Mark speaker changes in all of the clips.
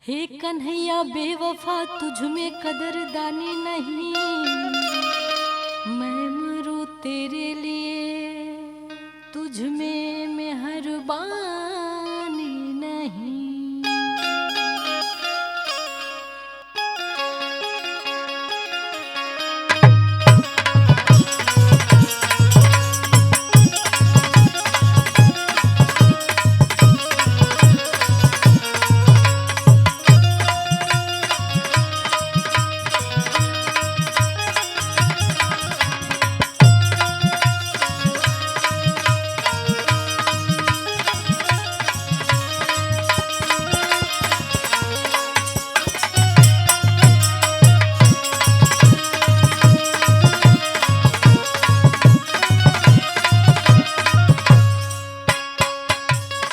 Speaker 1: हे कन्हैया बेवफा तुझ में कदरदानी नहीं, मैं मरूं तेरे लिए, तुझ में मेहरबानी नहीं।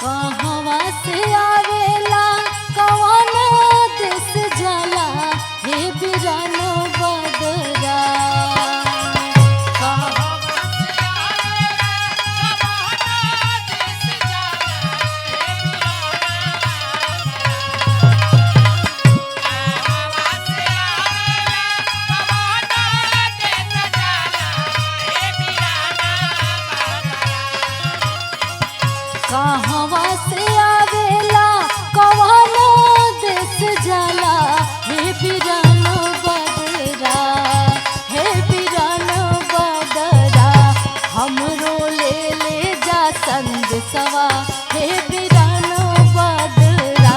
Speaker 1: कहवा से आवेला कवनो देश जाला, हे बिरानो बदरा, हे बिरानो बदरा, हमरो ले ले जा संदेशवा, हे बिरानो बदरा।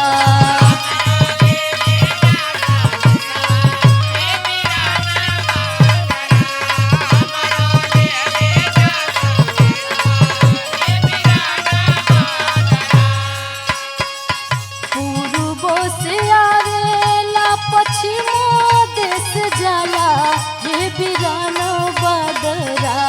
Speaker 1: से आवेला पश्चिमो देश जाला, हे बिरानो बदरा।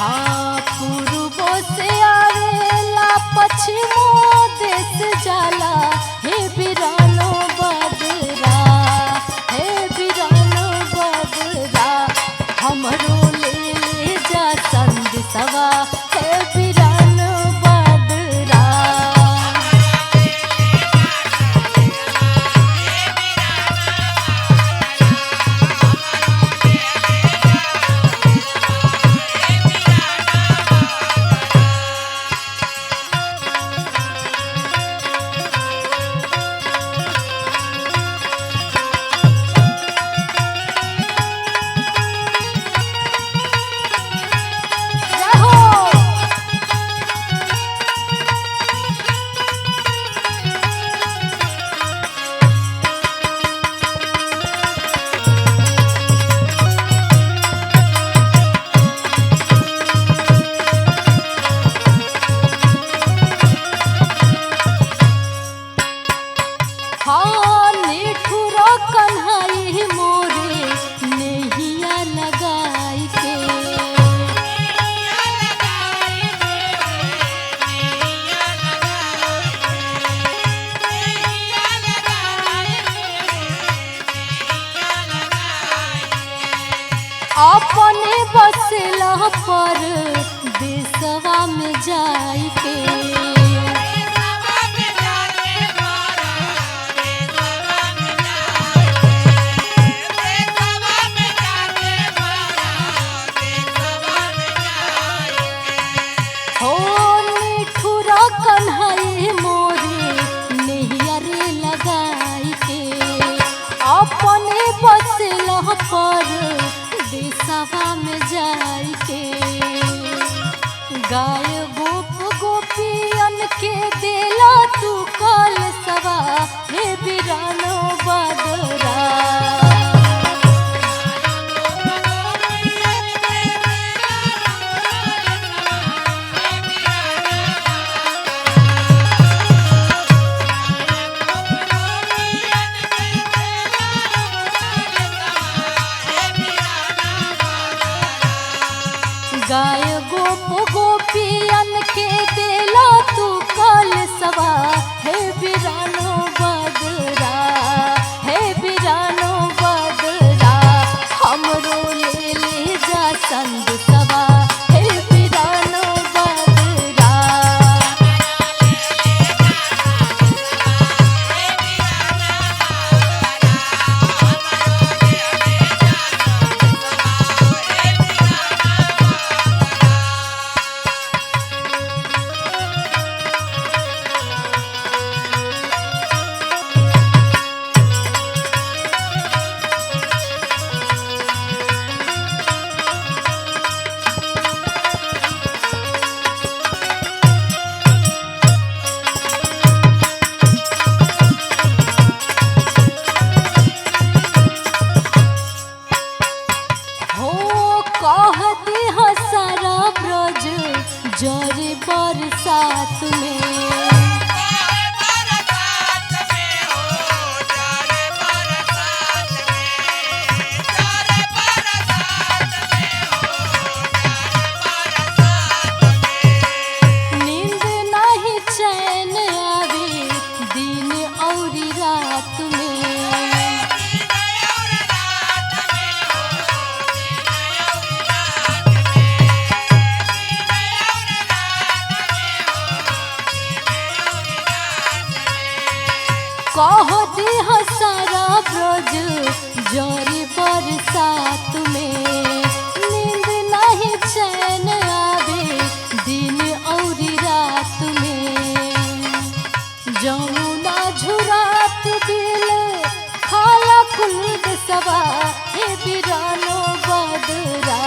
Speaker 1: हाँ पूर्वो से आवेला पश्चिमो देश जाला, हे बिरानो बदरा, हे बिरानो बदरा, हमरो ले ले जा संदेशवा, हे बिरानो बदरा। हाँ निठुरा कन्हई मोरे नैया लगाई के, अपने बसला पर देशवा में जाई के। कन्हई मोरे नैया रे लगाई के, अपने बसला पर देशवा में जाई के। गाय गोप बरसात में। नींद नाही चैन आवे दिन औरी रात में। कहो दिह सारा ब्रज जोरी बरसात में। नींद नहीं चैन आवे दिन और रात में। जमुना झुरात दिल खाला कुल सवा हे बिरानो बदरा।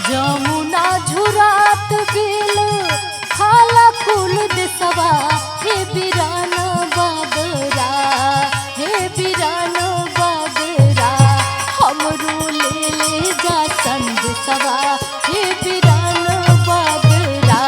Speaker 1: जमुना झुरात बिल खाला कुल देसवा हे बिरान बदरा। हे बिरान बदरा हमरो ले जा संदेशवा हे बिरान बदरा।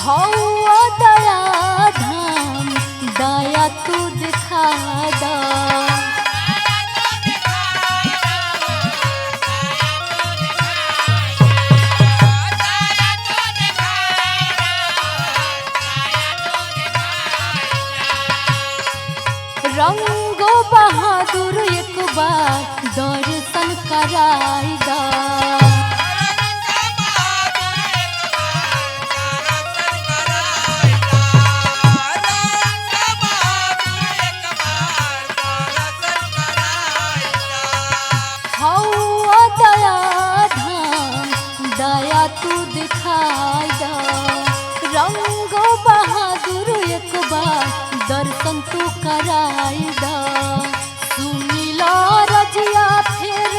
Speaker 1: हौवा दया धाम दया तू दिखा दा। रंगो बहादुर एक बार दर्शन कराई दा। हौवा दया धाम दया तू दिखाई दा। रंगो बहादुर एक बार दर्शन तू कराई दा। सुनीला रजिया फिर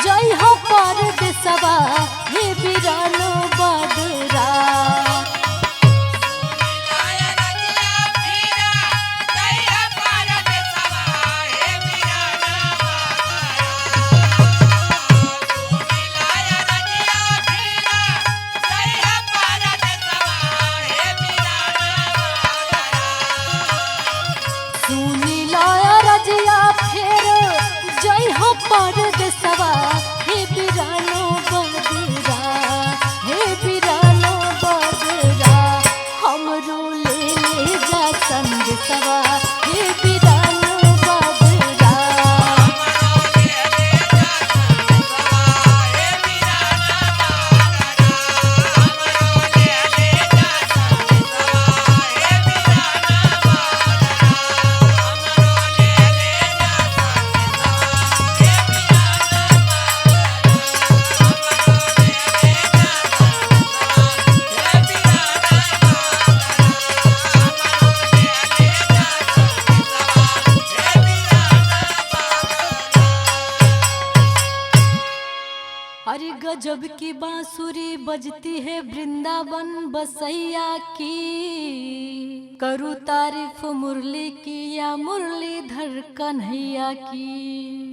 Speaker 1: जय हो परदेसवा हे बिरानो बदरा। सुनीला रजिया फिर जय हो परदेसवा हे बिरानो बदरा। हे बिरानो बदरा हमरो ले जा संदेशवा हे बिरानो बदरा। अरे गजब की बांसुरी बजती है वृंदावन बसैया की। करूँ तारीफ मुरली की या मुरलीधर कन्हैया की।